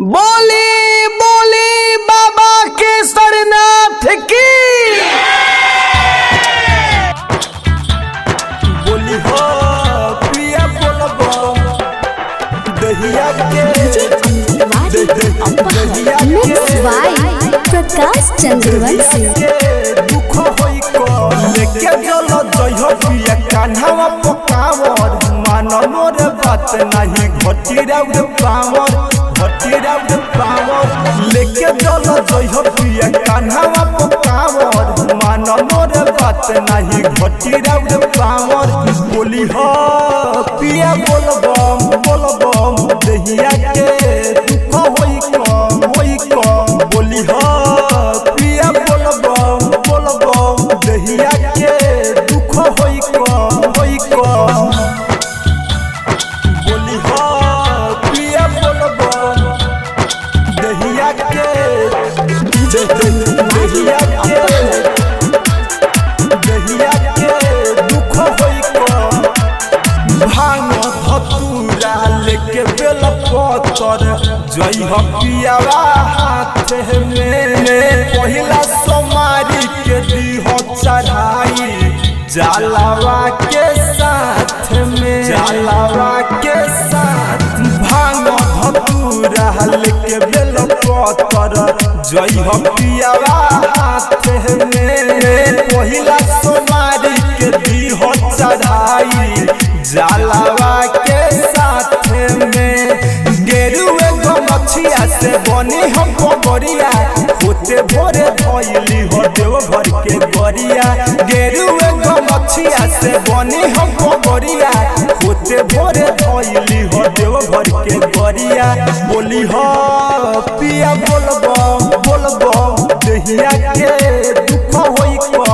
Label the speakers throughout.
Speaker 1: बोली बोली बाबा केसरनाथ की
Speaker 2: बोली हो प्रिया बोलबो दहिया के
Speaker 3: प्रकाश चंद्रवंशी
Speaker 2: दुख होई को लेके चल जइहो प्रिया कान्हावा पकावर मान मोर बात नहीं घटी राउर पावर लेके चल जइहो प्रिया कान्हावा पकावर मान मोर बात नहीं घटी राउर पावर बोली हो प्रिया बोलबो दहिया के दुख होई को बोली हो प्रिया बोलबो दहिया के दुख होई को बोली हो प्रिया बोलबो दहिया के दुख होई को भांग धतूरा लेके बेल पतर जई हो पियावा हाथ में पहिला सोमारी के दी हो चढ़ाई जलावा के साथ भांग धतूरा लेके बेल पतर जई हो पियावा हाथ में पहिला सोमारी के दी हो चढ़ाई जलावा के साथ में गेरुए गमछिया से बनी हम गोरिया होते भोरे धइली हो देव भर के गोरिया गेरुए गमछिया से बनी हम गोरिया होते भोरे धइली हो देव भर के गोरिया बोली हो पिया बोलबो दहिया के दुख होई को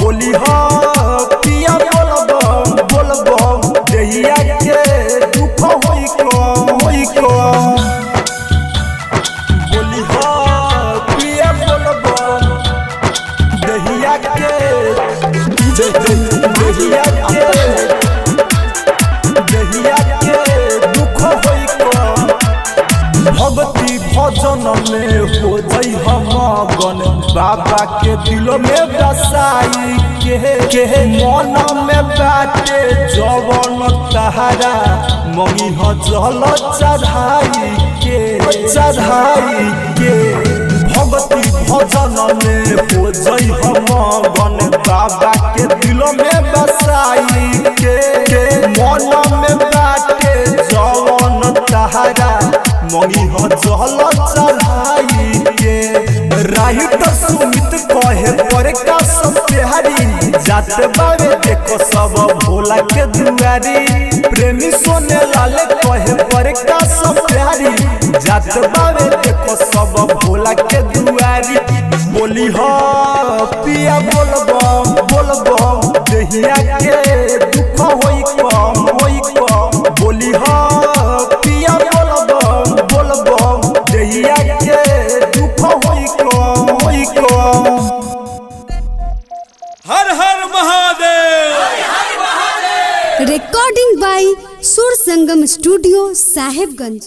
Speaker 2: बोली हो पिया बोलबो दहिया के दुख होई को बोली हो पिया बोलबो दहिया के दुख होई को भक्ति भजन में हो जई हम मगन बाबा के दिल में बसाई के मन में बाटे जवन तहारा मही हो जल चढ़ाई के भक्ति भजन में हो जई हम मगन बाबा के दिल में बसाई के मन में बाटे जवन तहारा मही हो जल चढ़ाई के राही तो सुमित कहे पर का सब प्यारी जात बावे देखो सब भोला के दुआरी प्रेमी सोने लाले कहे पर का सब प्यारी जात बावे देखो सब भोला के दुआरी बोली हो पिया बोलबो दहिया के दुख होई को बोली हो पिया बोलबो दहिया के दुख होई को
Speaker 1: हर हर महादेव।
Speaker 3: रिकॉर्डिंग बाय सुर संगम स्टूडियो साहेबगंज।